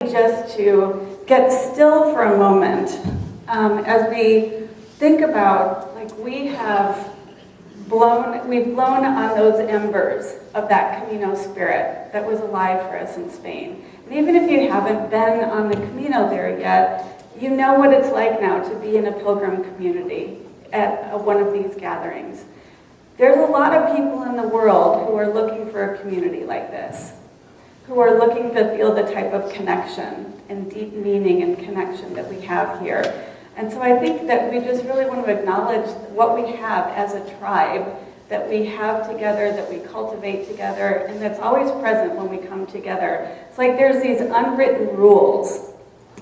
just to get still for a moment as we think about, like, we've blown on those embers of that Camino Spirit that was alive for us in Spain. And even if you haven't been on the Camino there yet, you know what it's like now to be in a pilgrim community at one of these gatherings. There's a lot of people in the world who are looking for a community like this, who are looking to feel the type of connection and deep meaning and connection that we have here. And so I think that we just really want to acknowledge what we have as a tribe, that we have together, that we cultivate together, and that's always present when we come together. It's like there's these unwritten rules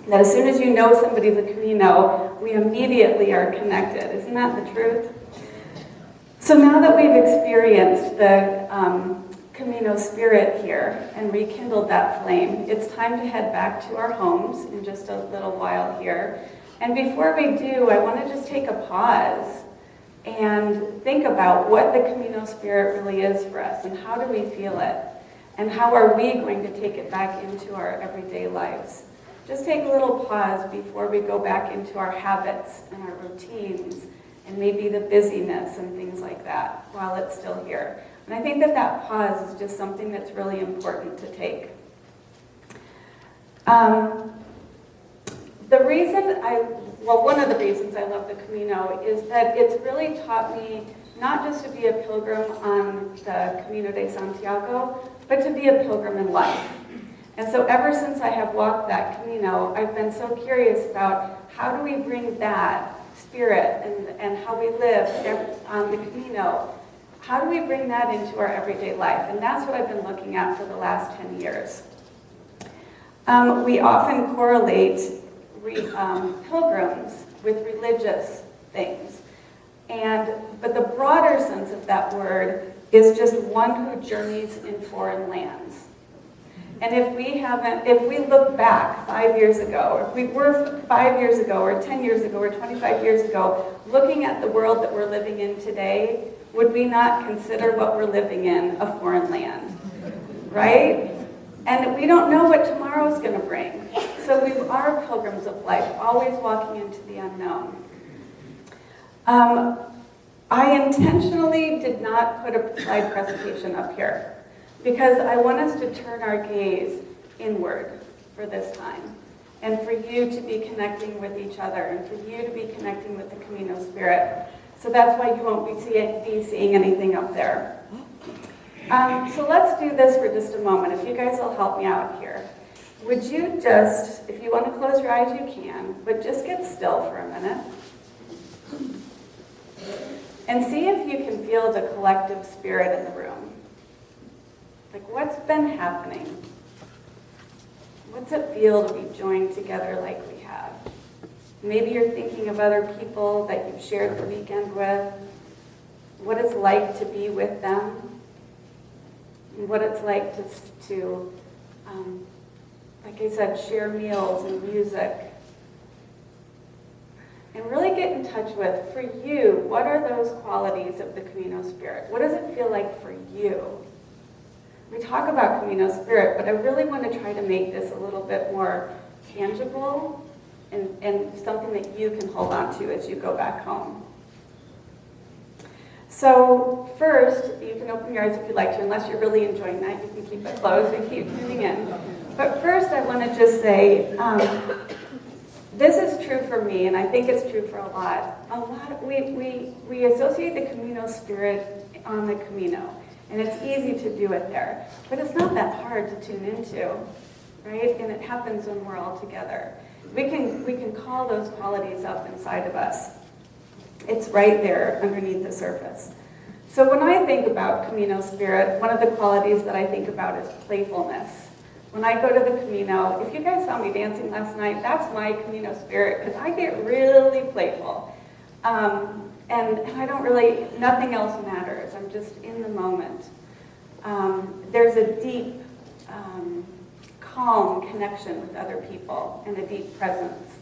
that as soon as you know somebody's a Camino, we immediately are connected. Isn't that the truth? So now that we've experienced the Camino Spirit here and rekindled that flame, it's time to head back to our homes in just a little while here. And before we do, I want to just take a pause and think about what the Camino Spirit really is for us and how do we feel it and how are we going to take it back into our everyday lives. Just take a little pause before we go back into our habits and our routines and maybe the busyness and things like that while it's still here. And I think that that pause is just something that's really important to take. One of the reasons I love the Camino is that it's really taught me not just to be a pilgrim on the Camino de Santiago, but to be a pilgrim in life. And so ever since I have walked that Camino, I've been so curious about how do we bring that spirit and how we live on the Camino, how do we bring that into our everyday life? And that's what I've been looking at for the last 10 years. We often correlate pilgrims with religious things. But the broader sense of that word is just one who journeys in foreign lands. And if we look back 5 years ago, or if we were 5 years ago, or 10 years ago, or 25 years ago, looking at the world that we're living in today, would we not consider what we're living in a foreign land? Right? And we don't know what tomorrow's going to bring. So we are pilgrims of life, always walking into the unknown. I intentionally did not put a slide presentation up here because I want us to turn our gaze inward for this time and for you to be connecting with each other and for you to be connecting with the Camino Spirit. So that's why you won't be seeing anything up there. So let's do this for just a moment. If you guys will help me out here. Would you just, if you want to close your eyes, you can, but just get still for a minute. And see if you can feel the collective spirit in the room. Like, what's been happening? What's it feel to be joined together like we have? Maybe you're thinking of other people that you've shared the weekend with, what it's like to be with them, and what it's like to like I said, share meals and music. And really get in touch with, for you, what are those qualities of the Camino Spirit? What does it feel like for you? We talk about Camino Spirit, but I really want to try to make this a little bit more tangible and something that you can hold on to as you go back home. So first, you can open your eyes if you'd like to, unless you're really enjoying that. You can keep it closed and keep tuning in. But first, I want to just say, this is true for me, and I think it's true for a lot. We associate the Camino Spirit on the Camino, and it's easy to do it there. But it's not that hard to tune into, right? And it happens when we're all together. We can call those qualities up inside of us. It's right there underneath the surface. So when I think about Camino Spirit, one of the qualities that I think about is playfulness. When I go to the Camino, if you guys saw me dancing last night, that's my Camino Spirit, because I get really playful. And I don't really, nothing else matters. I'm just in the moment. There's a deep, calm connection with other people and a deep presence.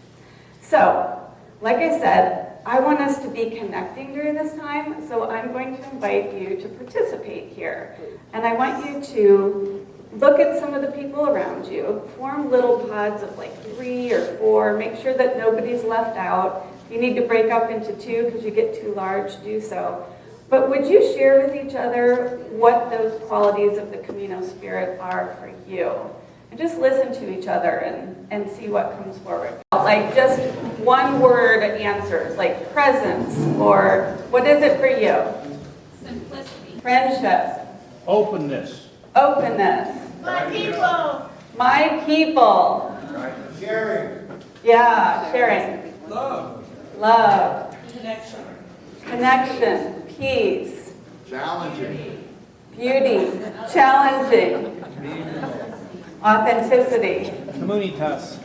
So, like I said, I want us to be connecting during this time, so I'm going to invite you to participate here. And I want you to look at some of the people around you. Form little pods of like 3 or 4. Make sure that nobody's left out. If you need to break up into 2 because you get too large, do so. But would you share with each other what those qualities of the Camino Spirit are for you? And just listen to each other and see what comes forward. Like just one word answers, like presence, or what is it for you? Simplicity. Friendship. Openness. Openness. My people. My people. Sharing. Yeah, sharing. Love. Love. Connection. Connection. Peace. Challenging. Beauty. Challenging. Authenticity. Comunitas.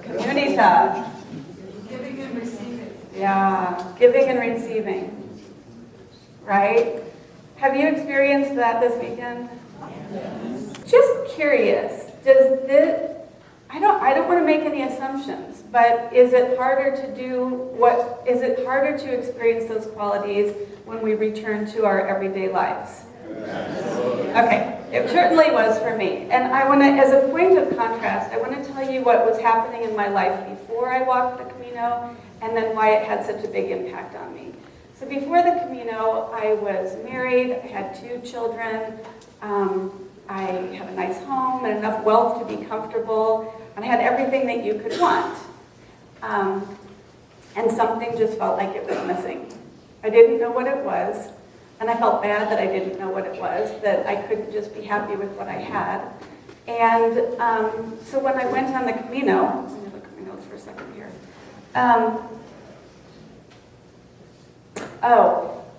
Communitas. Giving and receiving. Yeah, giving and receiving. Right? Have you experienced that this weekend? Yes. Just curious, does this, I don't want to make any assumptions, but is it harder to experience those qualities when we return to our everyday lives? Okay, it certainly was for me. And I want to, as a point of contrast, I want to tell you what was happening in my life before I walked the Camino, and then why it had such a big impact on me. So before the Camino, I was married, I had 2 children, I had a nice home and enough wealth to be comfortable, and I had everything that you could want. And something just felt like it was missing. I didn't know what it was, and I felt bad that I didn't know what it was, that I couldn't just be happy with what I had. And so when I went on the Camino, let me look at my notes for a second here.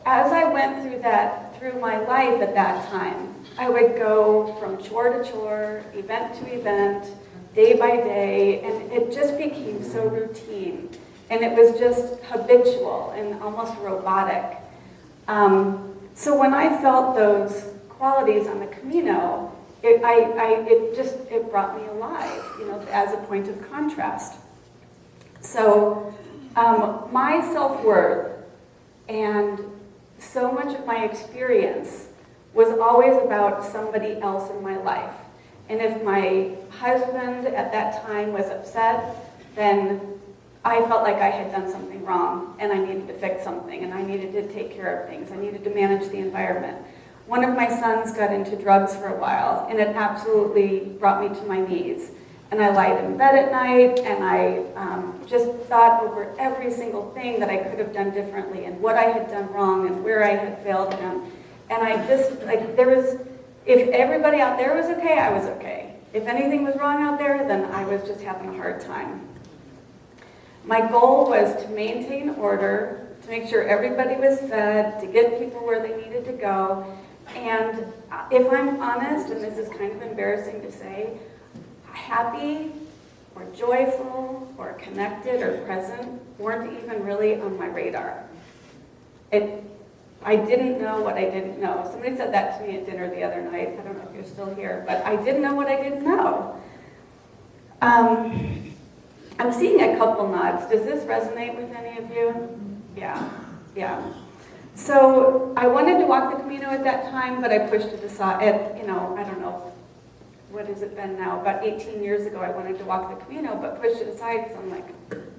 As I went through my life at that time, I would go from chore to chore, event to event, day by day, and it just became so routine. And it was just habitual and almost robotic. So when I felt those qualities on the Camino, it brought me alive, as a point of contrast. So my self-worth and so much of my experience was always about somebody else in my life. And if my husband at that time was upset, then I felt like I had done something wrong and I needed to fix something and I needed to take care of things. I needed to manage the environment. One of my sons got into drugs for a while and it absolutely brought me to my knees. And I lied in bed at night and I just thought over every single thing that I could have done differently and what I had done wrong and where I had failed him. And I just, if everybody out there was okay, I was okay. If anything was wrong out there, then I was just having a hard time. My goal was to maintain order, to make sure everybody was fed, to get people where they needed to go. And if I'm honest, and this is kind of embarrassing to say, happy or joyful or connected or present weren't even really on my radar. I didn't know what I didn't know. Somebody said that to me at dinner the other night. I don't know if you're still here, but I didn't know what I didn't know. I'm seeing a couple nods. Does this resonate with any of you? Yeah. So I wanted to walk the Camino at that time, but I pushed it aside. I don't know, what has it been now? About 18 years ago, I wanted to walk the Camino, but pushed it aside because I'm like,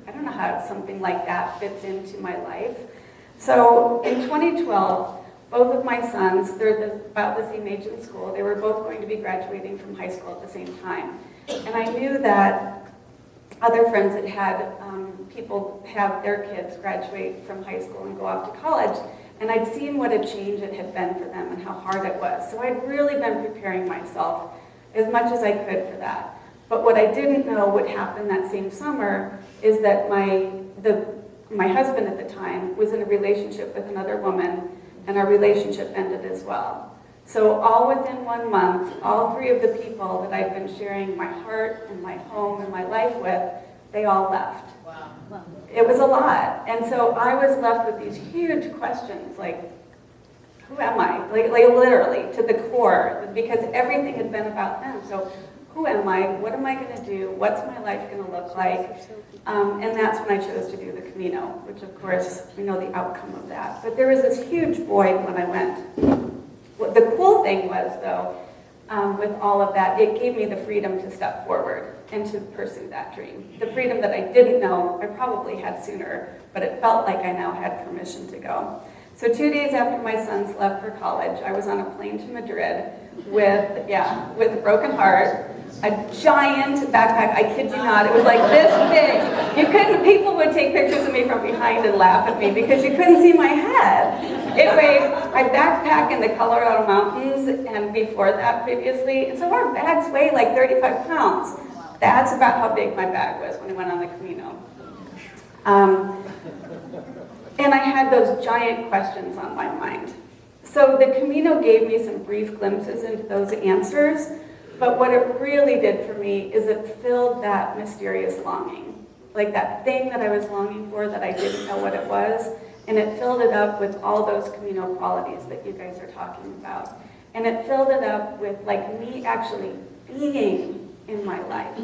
I don't know how something like that fits into my life. So in 2012, both of my sons, they're about the same age in school. They were both going to be graduating from high school at the same time. And I knew that other friends had had people have their kids graduate from high school and go off to college. And I'd seen what a change it had been for them and how hard it was. So I'd really been preparing myself as much as I could for that. But what I didn't know would happen that same summer is that my husband at the time was in a relationship with another woman, and our relationship ended as well. So all within 1 month, all 3 of the people that I'd been sharing my heart and my home and my life with, they all left. Wow. It was a lot. And so I was left with these huge questions, like, who am I? Like literally, to the core, because everything had been about them. So who am I? What am I going to do? What's my life going to look like? And that's when I chose to do the Camino, which of course, we know the outcome of that. But there was this huge void when I went. The cool thing was, though, with all of that, it gave me the freedom to step forward and to pursue that dream. The freedom that I didn't know I probably had sooner, but it felt like I now had permission to go. So 2 days after my sons left for college, I was on a plane to Madrid with a broken heart, a giant backpack. I kid you not, it was like this big. People would take pictures of me from behind and laugh at me because you couldn't see my head. Anyway, I backpack in the Colorado mountains, and before that previously, and so our bags weigh like 35 pounds. That's about how big my bag was when I went on the Camino. And I had those giant questions on my mind. So the Camino gave me some brief glimpses into those answers, but what it really did for me is it filled that mysterious longing. Like that thing that I was longing for that I didn't know what it was, and it filled it up with all those Camino qualities that you guys are talking about. And it filled it up with like me actually being in my life.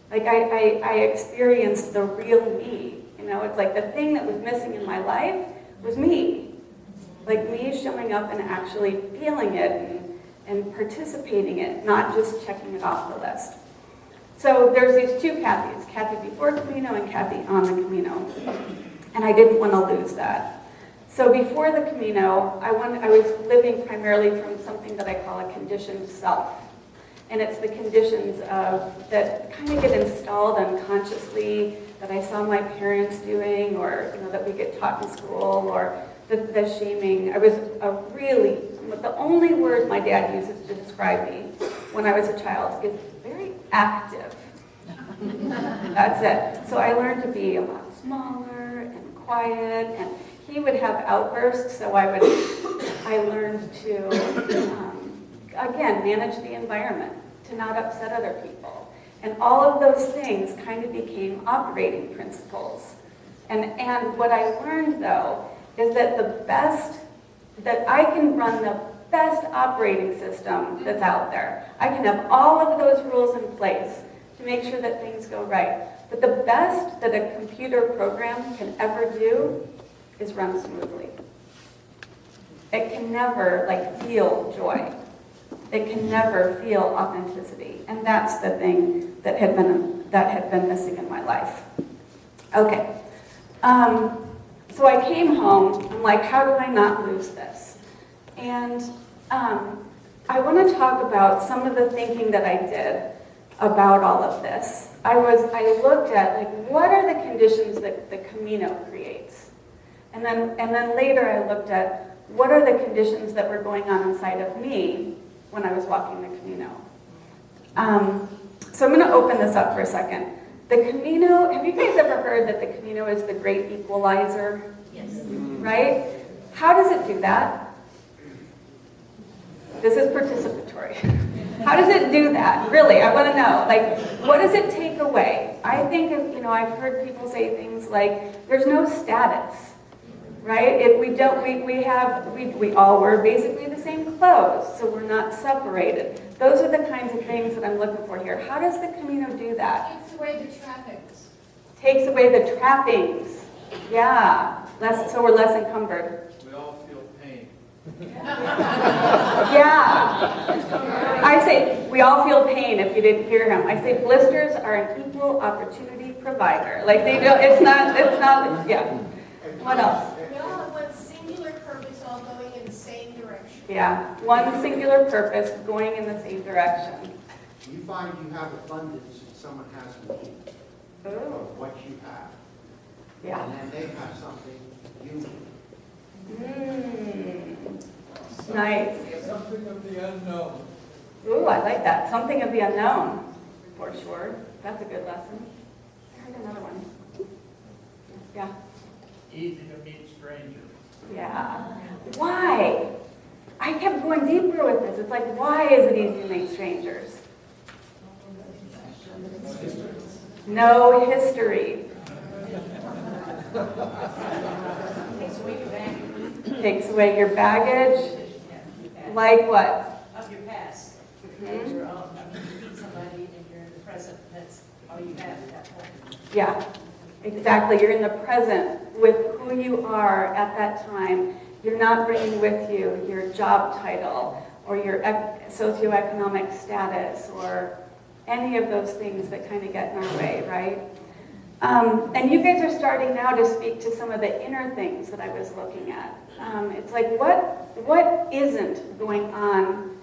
Like I experienced the real me. You know, it's like the thing that was missing in my life was me. Like me showing up and actually feeling it and participating in it, not just checking it off the list. So there's these two Kathys, Kathy before Camino and Kathy on the Camino. And I didn't want to lose that. So before the Camino, I was living primarily from something that I call a conditioned self. And it's the conditions that kind of get installed unconsciously, that I saw my parents doing, or that we get taught in school, or the shaming. I was the only word my dad uses to describe me when I was a child is very active. That's it. So I learned to be a lot smaller and quiet, and he would have outbursts, so I learned to, again, manage the environment, to not upset other people. And all of those things kind of became operating principles. And what I learned, though, is that that I can run the best operating system that's out there. I can have all of those rules in place to make sure that things go right. But the best that a computer program can ever do is run smoothly. It can never feel joy. It can never feel authenticity. And that's the thing that had been missing in my life. Okay. So I came home. I'm like, how do I not lose this? And I want to talk about some of the thinking that I did about all of this. I looked at what are the conditions that the Camino creates, and then later I looked at what are the conditions that were going on inside of me when I was walking the Camino. So I'm going to open this up for a second. The Camino, have you guys ever heard that the Camino is the great equalizer? Yes. Right? How does it do that? This is participatory. How does it do that? Really, I want to know. What does it take away? I think, I've heard people say things like, there's no status, right? We all wear basically the same clothes, so we're not separated. Those are the kinds of things that I'm looking for here. How does the Camino do that? Takes away the trappings. Takes away the trappings. Yeah, so we're less encumbered. We all feel pain. Yeah. I say, we all feel pain if you didn't hear him. I say blisters are an equal opportunity provider. It's not, yeah. What else? We all have one singular purpose, all going in the same direction. Yeah, one singular purpose going in the same direction. You find you have abundance and someone has need of what you have. Yeah. And then they have something you Mm. Nice. Something of the unknown. Ooh, I like that. Something of the unknown, for sure. That's a good lesson. I heard another one. Yeah. Easy to meet strangers. Yeah. Why? I kept going deeper with this. It's like, why is it easy to make strangers? No history. Takes away your baggage. Like what? Of your past. Mhm. You're all, you meet somebody and you're in the present, that's all you have at that point. Yeah, exactly. You're in the present with who you are at that time. You're not bringing with you your job title or your socioeconomic status, or any of those things that kind of get in our way, right? And you guys are starting now to speak to some of the inner things that I was looking at. It's like, what isn't going on?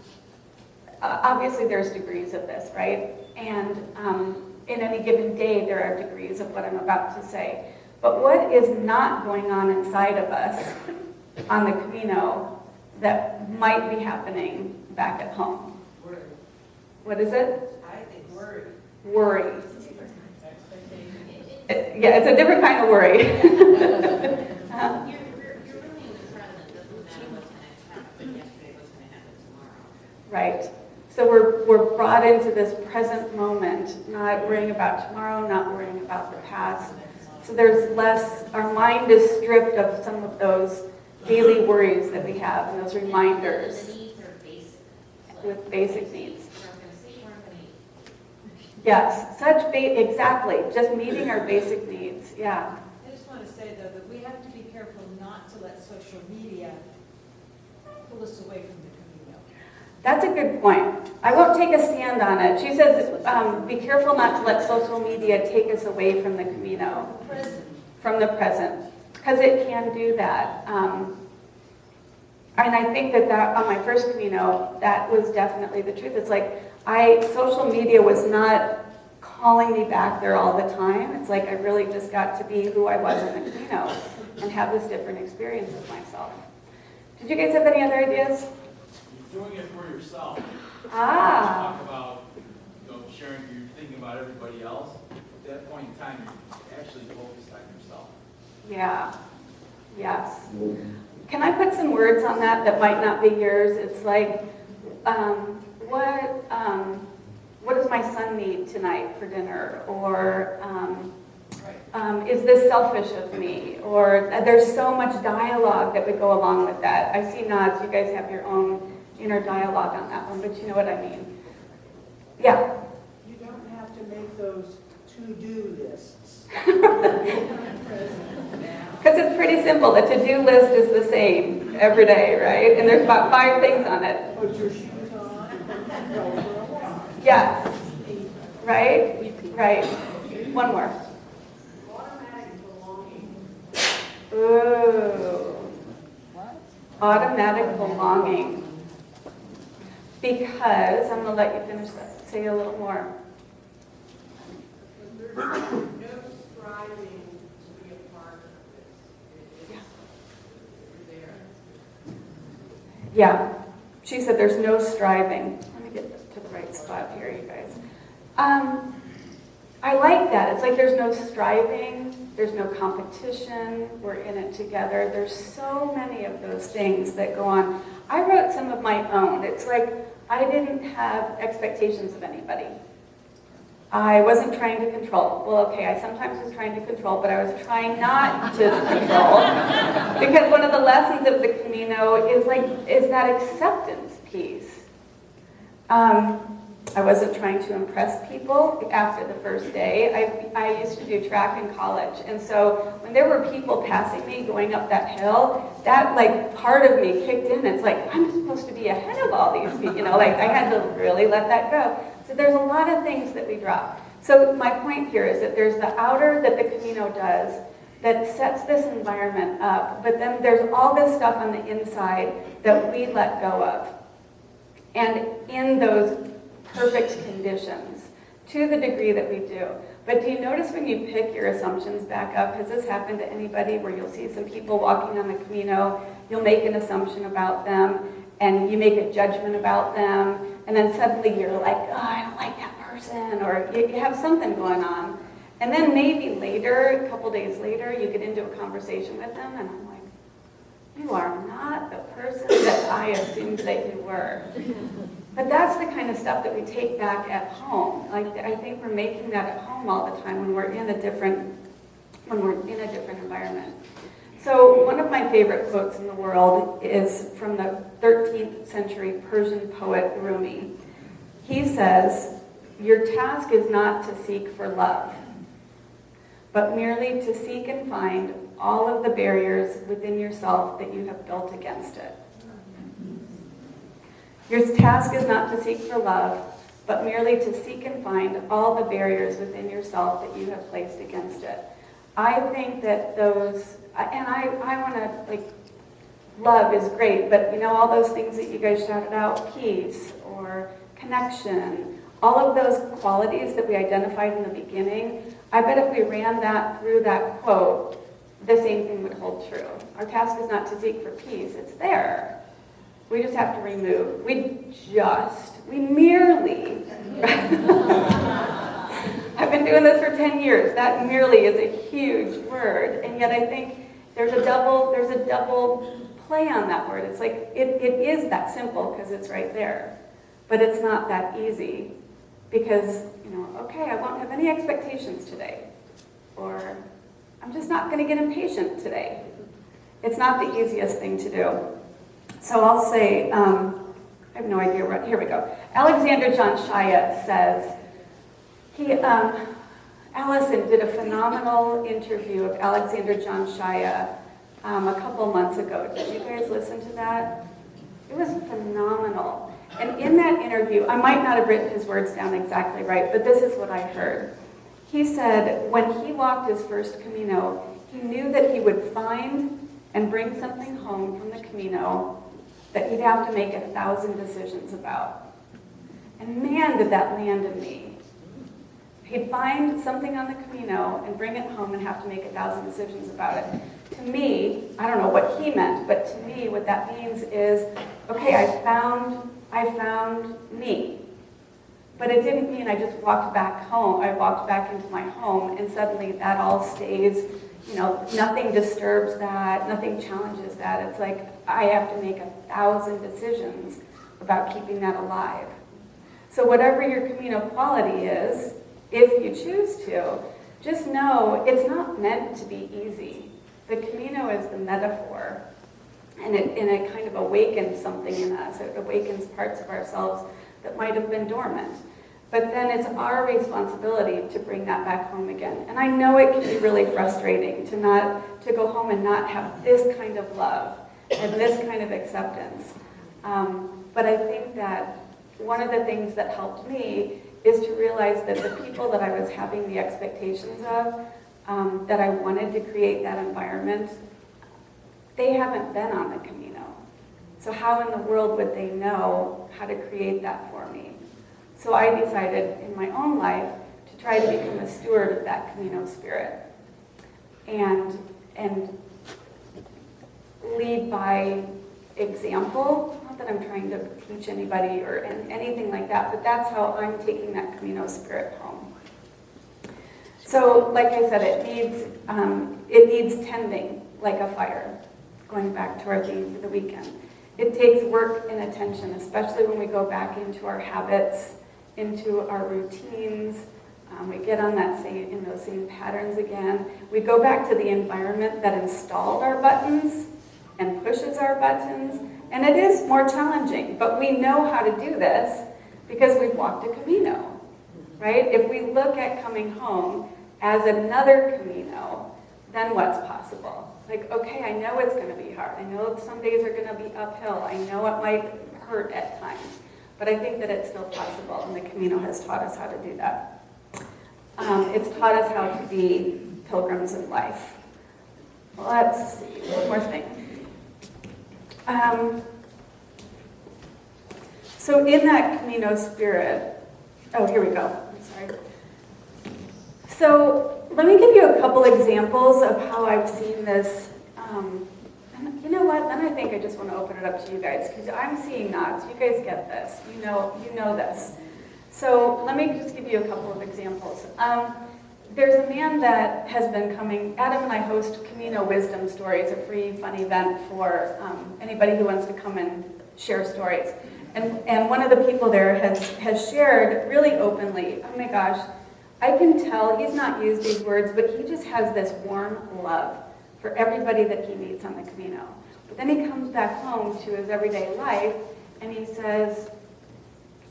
Obviously, there's degrees of this, right? And in any given day, there are degrees of what I'm about to say. But what is not going on inside of us on the Camino that might be happening back at home? Worry. What is it? I think worry. Worry. Expectation. Yeah, it's a different kind of worry. You're really in the present. Doesn't matter what's going to happen yesterday, what's going to happen tomorrow. Right. So we're brought into this present moment, not worrying about tomorrow, not worrying about the past. So there's less, our mind is stripped of some of those daily worries that we have and those reminders The needs are basic. with basic needs. We're not going to sleep, we're not going to eat. Yes, exactly, just meeting our basic needs, yeah. I just want to say, though, that we have to be careful not to let social media pull us away from the Camino. That's a good point. I won't take a stand on it. She says, be careful not to let social media take us away from the Camino, Present. from the present, because it can do that. And I think that on my first Camino, that was definitely the truth. It's like, social media was not calling me back there all the time. It's like I really just got to be who I was in the Camino and have this different experience of myself. Did you guys have any other ideas? You're doing it for yourself. Ah. Talk about, sharing, you're thinking about everybody else. At that point in time, you're actually focused on yourself. Yeah. Yes. Can I put some words on that might not be yours? It's like, what does my son need tonight for dinner? Or is this selfish of me? Or there's so much dialogue that would go along with that. I see nods. You guys have your own inner dialogue on that one, but you know what I mean. Yeah. You don't have to make those to-do lists. Because it's pretty simple. The to-do list is the same every day, right? And there's about 5 things on it. Put your shoes on and go for a walk. Yes. Right? Right. One more. Automatic belonging. Ooh. Automatic belonging. Because, I'm going to let you finish that. Say a little more. There's no striving to be a part of this. You're there. Yeah. She said there's no striving. Let me get to the right spot here, you guys. I like that. It's like there's no striving, there's no competition, we're in it together. There's so many of those things that go on. I wrote some of my own. It's like I didn't have expectations of anybody. I wasn't trying to control. Well, okay, I sometimes was trying to control, but I was trying not to control. Because one of the lessons of the Camino is that acceptance piece. I wasn't trying to impress people after the first day. I used to do track in college. And so when there were people passing me going up that hill, that part of me kicked in. It's like, I'm supposed to be ahead of all these people. I had to really let that go. So there's a lot of things that we drop. So my point here is that there's the outer that the Camino does that sets this environment up, but then there's all this stuff on the inside that we let go of. And in those perfect conditions, to the degree that we do. But do you notice when you pick your assumptions back up, has this happened to anybody where you'll see some people walking on the Camino, you'll make an assumption about them, and you make a judgment about them, and then suddenly you're like, oh, I don't like that person, or you have something going on. And then maybe later, a couple days later, you get into a conversation with them, and I'm like, you are not the person that I assumed that you were. But that's the kind of stuff that we take back at home. I think we're making that at home all the time when we're in a different environment. So one of my favorite quotes in the world is from the 13th century Persian poet Rumi. He says, "Your task is not to seek for love, but merely to seek and find all of the barriers within yourself that you have built against it." Your task is not to seek for love, but merely to seek and find all the barriers within yourself that you have placed against it. I think that those, and I want to, like, love is great, but you know, all those things that you guys shouted out, peace or connection, all of those qualities that we identified in the beginning, I bet if we ran that through that quote, the same thing would hold true. Our task is not to seek for peace, it's there. We just have to remove. We merely, I've been doing this for 10 years. That merely is a huge word. And yet I think there's a double play on that word. It's like, it is that simple because it's right there. But it's not that easy because, you know, okay, I won't have any expectations today. Or I'm just not going to get impatient today. It's not the easiest thing to do. So I'll say, I have no idea where, here we go. Alexander Johnshaya says, Allison did a phenomenal interview of Alexander Johnshaya a couple months ago. Did you guys listen to that? It was phenomenal. And in that interview, I might not have written his words down exactly right, but this is what I heard. He said when he walked his first Camino, he knew that he would find and bring something home from the Camino that he'd have to make 1,000 decisions about. And man, did that land in me. He'd find something on the Camino and bring it home and have to make 1,000 decisions about it. To me, I don't know what he meant, but to me, what that means is, okay, I found me. But it didn't mean I just walked back home. I walked back into my home and suddenly that all stays, you know, nothing disturbs that, nothing challenges that. It's like I have to make 1,000 decisions about keeping that alive. So whatever your Camino quality is, if you choose to, just know it's not meant to be easy. The Camino is the metaphor, and it kind of awakens something in us. It awakens parts of ourselves that might have been dormant. But then it's our responsibility to bring that back home again. And I know it can be really frustrating to go home and not have this kind of love and this kind of acceptance. But I think that one of the things that helped me is to realize that the people that I was having the expectations of, that I wanted to create that environment, they haven't been on the Camino. So how in the world would they know how to create that for me? So I decided in my own life to try to become a steward of that Camino Spirit and lead by example. Not that I'm trying to teach anybody or anything like that, but that's how I'm taking that Camino Spirit home. So, like I said, it needs tending like a fire, going back to our theme for the weekend. It takes work and attention, especially when we go back into our habits, into our routines. We get on in those same patterns again. We go back to the environment that installed our buttons and pushes our buttons. And it is more challenging, but we know how to do this because we've walked a Camino, right? If we look at coming home as another Camino, then what's possible? It's like, okay, I know it's going to be hard. I know some days are going to be uphill. I know it might hurt at times. But I think that it's still possible, and the Camino has taught us how to do that. It's taught us how to be pilgrims in life. Well, let's see, one more thing. So in that Camino Spirit, oh, here we go, I'm sorry. So let me give you a couple examples of how I've seen this. And you know what, then I think I just want to open it up to you guys, because I'm seeing nods. You guys get this. You know this. So let me just give you a couple of examples. There's a man that has been coming. Adam and I host Camino Wisdom Stories, a free, fun event for anybody who wants to come and share stories. And one of the people there has shared really openly, oh my gosh, I can tell he's not used these words, but he just has this warm love for everybody that he meets on the Camino. But then he comes back home to his everyday life and he says,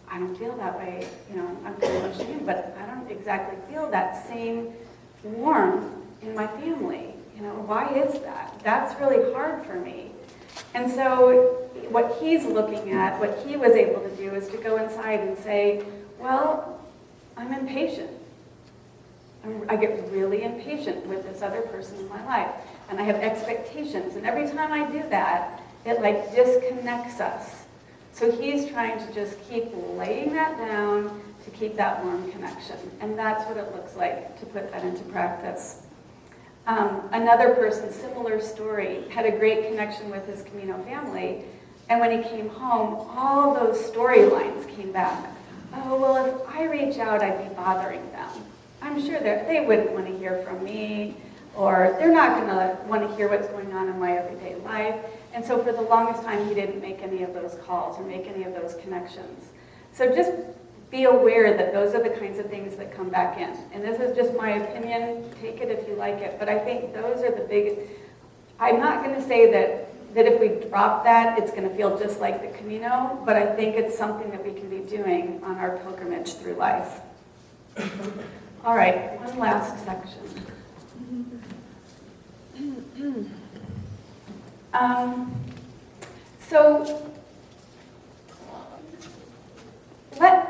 I don't feel that way, I'm kind of ashamed, but I don't exactly feel that same warmth in my family. Why is that? That's really hard for me. And so what he's looking at, what he was able to do is to go inside and say, well, I'm impatient. I get really impatient with this other person in my life. And I have expectations. And every time I do that, it like disconnects us. So he's trying to just keep laying that down to keep that warm connection. And that's what it looks like to put that into practice. Another person, similar story, had a great connection with his Camino family. And when he came home, all those storylines came back. Oh, well, if I reach out, I'd be bothering them. I'm sure they wouldn't want to hear from me, or they're not going to want to hear what's going on in my everyday life. And so for the longest time, he didn't make any of those calls or make any of those connections. So just be aware that those are the kinds of things that come back in. And this is just my opinion. Take it if you like it. But I think those are the biggest. I'm not going to say that if we drop that, it's going to feel just like the Camino, but I think it's something that we can be doing on our pilgrimage through life. All right, one last section.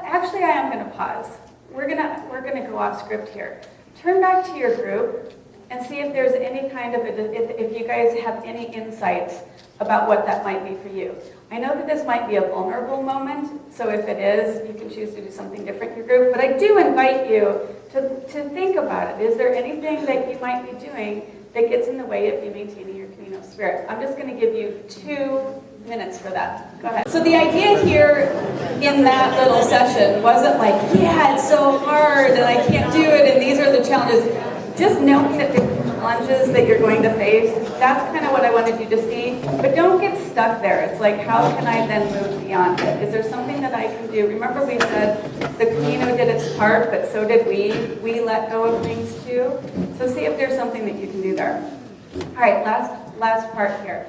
Actually, I am going to pause. We're going to go off script here. Turn back to your group and see if there's any kind of, if you guys have any insights about what that might be for you. I know that this might be a vulnerable moment, so if it is, you can choose to do something different in your group, but I do invite you to think about it. Is there anything that you might be doing that gets in the way of you maintaining your Camino Spirit? I'm just going to give you 2 minutes for that. Go ahead. So the idea here in that little session wasn't like, yeah, it's so hard and I can't do it and these are the challenges. Just knowing that the challenges that you're going to face, that's kind of what I wanted you to see. But don't get stuck there. It's like, how can I then move beyond it? Is there something that I can do? Remember we said the Camino did its part, but so did we. We let go of things too. So see if there's something that you can do there. All right, last part here.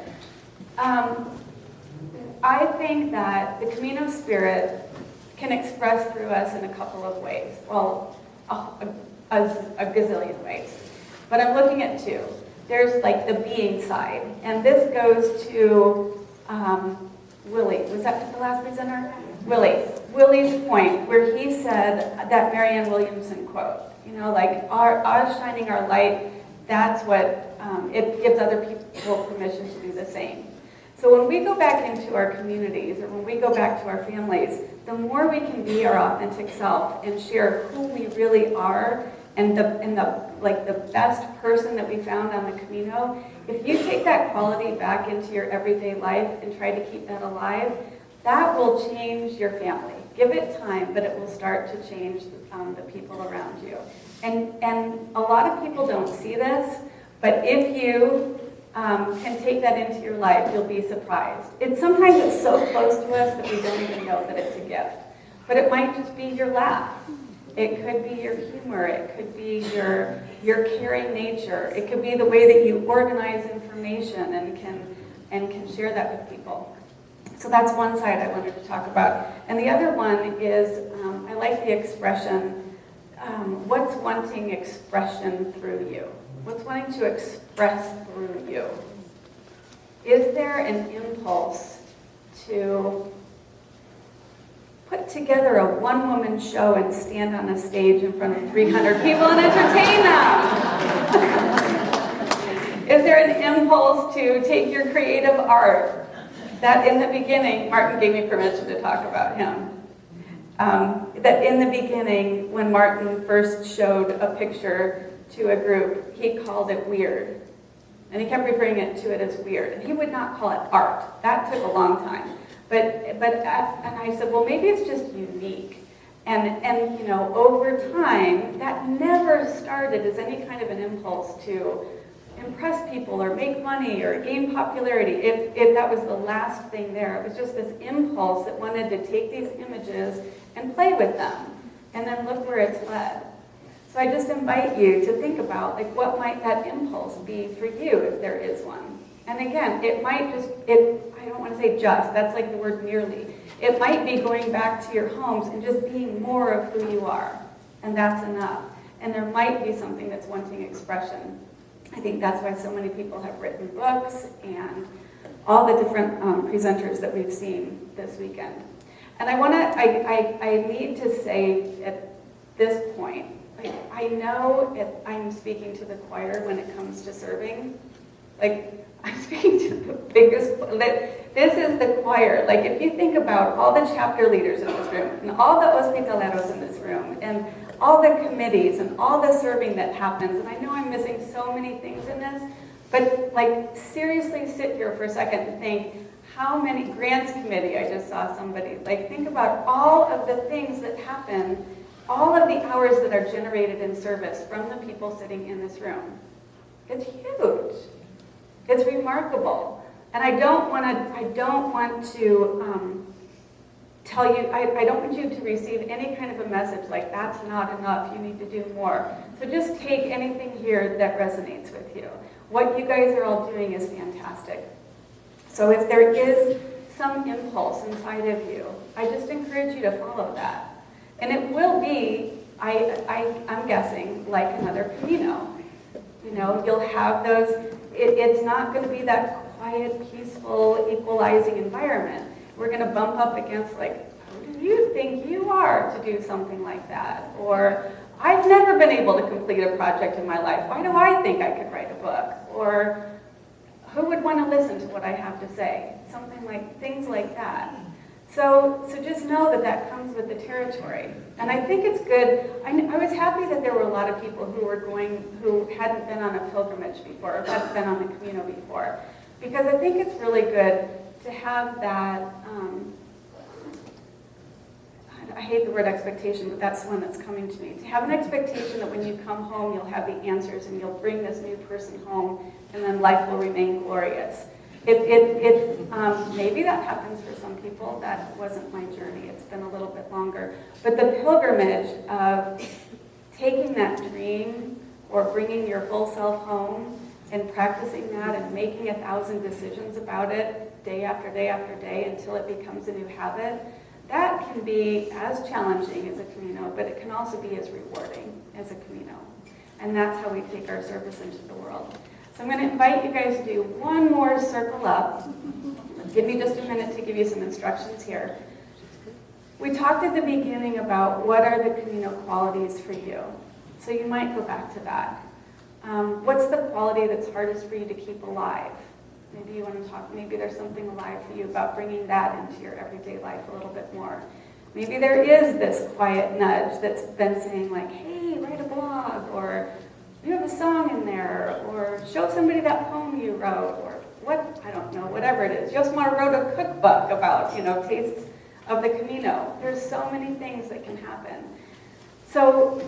I think that the Camino Spirit can express through us in a couple of ways. Well, a gazillion ways. But I'm looking at 2. There's like the being side. And this goes to Willie. Was that the last presenter? Willie's point, where he said that Marianne Williamson quote. You know, like our shining our light, that's what, it gives other people permission to do the same. So when we go back into our communities, or when we go back to our families, the more we can be our authentic self and share who we really are, and the best person that we found on the Camino, if you take that quality back into your everyday life and try to keep that alive, that will change your family. Give it time, but it will start to change the people around you. And a lot of people don't see this, but if you can take that into your life, you'll be surprised. Sometimes it's so close to us that we don't even know that it's a gift. But it might just be your laugh. It could be your humor. It could be your caring nature. It could be the way that you organize information and can share that with people. So that's one side I wanted to talk about. And the other one is, I like the expression, what's wanting expression through you? What's wanting to express through you? Is there an impulse to put together a one-woman show and stand on a stage in front of 300 people and entertain them? Is there an impulse to take your creative art? That in the beginning, Martin gave me permission to talk about him. That in the beginning, when Martin first showed a picture to a group, he called it weird. And he kept referring to it as weird. And he would not call it art. That took a long time. And I said, well, maybe it's just unique. And you know, over time, that never started as any kind of an impulse to impress people or make money or gain popularity. That was the last thing there. It was just this impulse that wanted to take these images and play with them. And then look where it's led. So I just invite you to think about, like, what might that impulse be for you if there is one? And again, it might just, I don't want to say just, that's like the word merely. It might be going back to your homes and just being more of who you are. And that's enough. And there might be something that's wanting expression. I think that's why so many people have written books and all the different presenters that we've seen this weekend. And I need to say at this point, like, I know I'm speaking to the choir when it comes to serving. Like, I'm speaking to the biggest, this is the choir. Like, if you think about all the chapter leaders in this room, and all the hospitaleros in this room, and all the committees, and all the serving that happens, and I know I'm missing so many things in this, but like, seriously sit here for a second and think, how many grants committee, I just saw somebody, like, think about all of the things that happen, all of the hours that are generated in service from the people sitting in this room. It's huge. It's remarkable. And I don't want to tell you, I don't want you to receive any kind of a message like, that's not enough, you need to do more. So just take anything here that resonates with you. What you guys are all doing is fantastic. So if there is some impulse inside of you, I just encourage you to follow that. And it will be, I'm guessing, like another Camino. You know, you'll have those, it's not going to be that quiet, peaceful, equalizing environment. We're going to bump up against, like, who do you think you are to do something like that? Or, I've never been able to complete a project in my life. Why do I think I could write a book? Or, who would want to listen to what I have to say? Something like, things like that. So just know that that comes with the territory. And I think it's good. I was happy that there were a lot of people who hadn't been on a pilgrimage before, or hadn't been on the Camino before. Because I think it's really good to have that, I hate the word expectation, but that's the one that's coming to me. To have an expectation that when you come home, you'll have the answers and you'll bring this new person home, and then life will remain glorious. Maybe that happens for some people. That wasn't my journey. It's been a little bit longer. But the pilgrimage of taking that dream or bringing your full self home and practicing that and making 1,000 decisions about it day after day after day until it becomes a new habit, that can be as challenging as a Camino, but it can also be as rewarding as a Camino. And that's how we take our service into the world. So I'm going to invite you guys to do one more circle up. Give me just a minute to give you some instructions here. We talked at the beginning about what are the Camino qualities for you. So you might go back to that. What's the quality that's hardest for you to keep alive? Maybe you want to talk, maybe there's something alive for you about bringing that into your everyday life a little bit more. Maybe there is this quiet nudge that's been saying like, hey, write a blog, or you have a song in there, or show somebody that poem you wrote, or what, I don't know, whatever it is. Joshua wrote a cookbook about, tastes of the Camino. There's so many things that can happen. So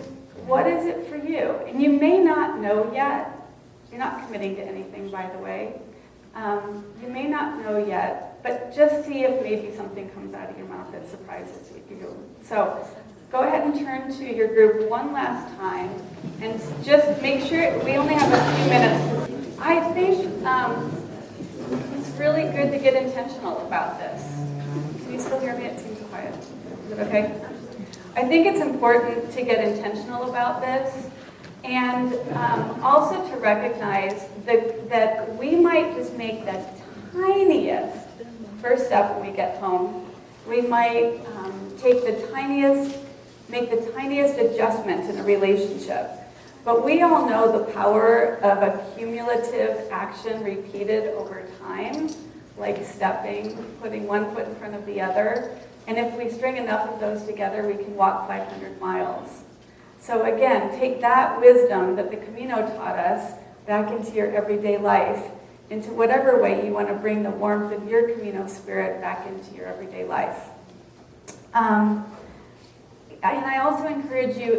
what is it for you? And you may not know yet. You're not committing to anything, by the way. You may not know yet, but just see if maybe something comes out of your mouth that surprises you. So go ahead and turn to your group one last time, and just make sure, we only have a few minutes. I think it's really good to get intentional about this. Can you still hear me? It seems quiet. Is it okay? I think it's important to get intentional about this, and also to recognize that we might just make the tiniest first step when we get home. We might make the tiniest adjustment in a relationship. But we all know the power of a cumulative action repeated over time, like stepping, putting one foot in front of the other. And if we string enough of those together, we can walk 500 miles. So again, take that wisdom that the Camino taught us back into your everyday life, into whatever way you want to bring the warmth of your Camino spirit back into your everyday life. And I also encourage you,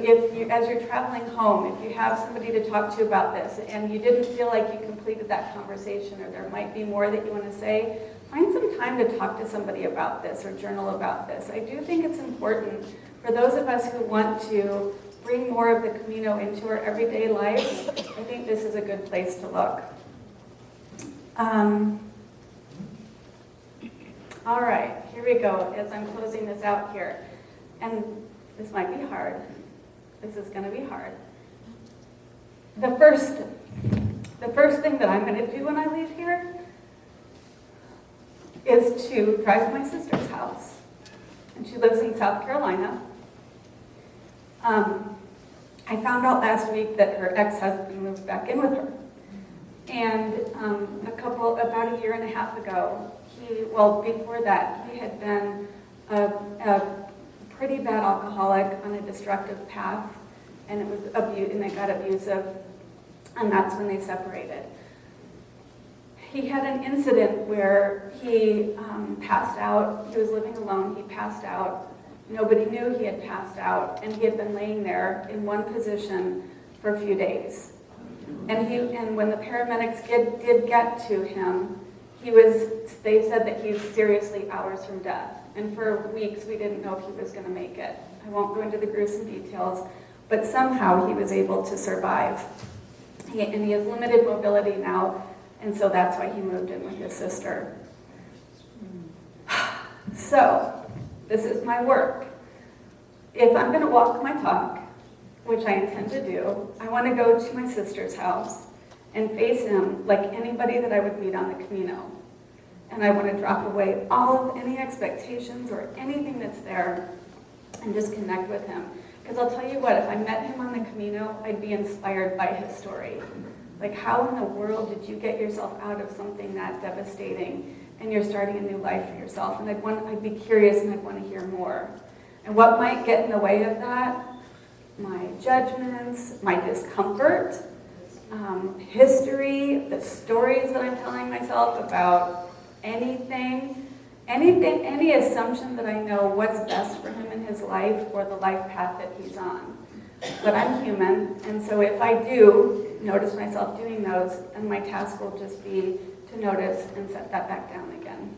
as you're traveling home, if you have somebody to talk to about this and you didn't feel like you completed that conversation, or there might be more that you want to say, find some time to talk to somebody about this or journal about this. I do think it's important for those of us who want to bring more of the Camino into our everyday lives. I think this is a good place to look. All right, here we go, as I'm closing this out here. And this might be hard. This is going to be hard. The first thing that I'm going to do when I leave here is to drive to my sister's house. And she lives in South Carolina. I found out last week that her ex-husband moved back in with her. And about a year and a half ago, before that, he had been a pretty bad alcoholic on a destructive path, and it got abusive, and that's when they separated. He had an incident where he passed out. He was living alone. He passed out. Nobody knew he had passed out, and he had been laying there in one position for a few days. And when the paramedics did get to him, they said that he was seriously hours from death. And for weeks, we didn't know if he was going to make it. I won't go into the gruesome details, but somehow he was able to survive. And he has limited mobility now, and so that's why he moved in with his sister. So, this is my work. If I'm going to walk my talk, which I intend to do, I want to go to my sister's house and face him like anybody that I would meet on the Camino. And I want to drop away all of any expectations or anything that's there and just connect with him. Because I'll tell you what, if I met him on the Camino, I'd be inspired by his story. Like, how in the world did you get yourself out of something that devastating and you're starting a new life for yourself? And I'd be curious and I'd want to hear more. And what might get in the way of that? My judgments, my discomfort, history, the stories that I'm telling myself about anything, any assumption that I know what's best for him in his life or the life path that he's on. But I'm human, and so if I do notice myself doing those, then my task will just be to notice and set that back down again.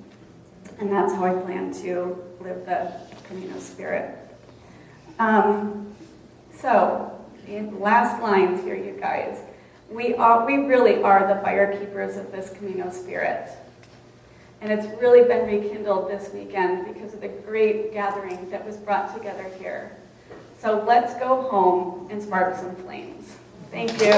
And that's how I plan to live the Camino Spirit. So, the last lines here, you guys. We really are the fire keepers of this Camino Spirit. And it's really been rekindled this weekend because of the great gathering that was brought together here. So let's go home and spark some flames. Thank you.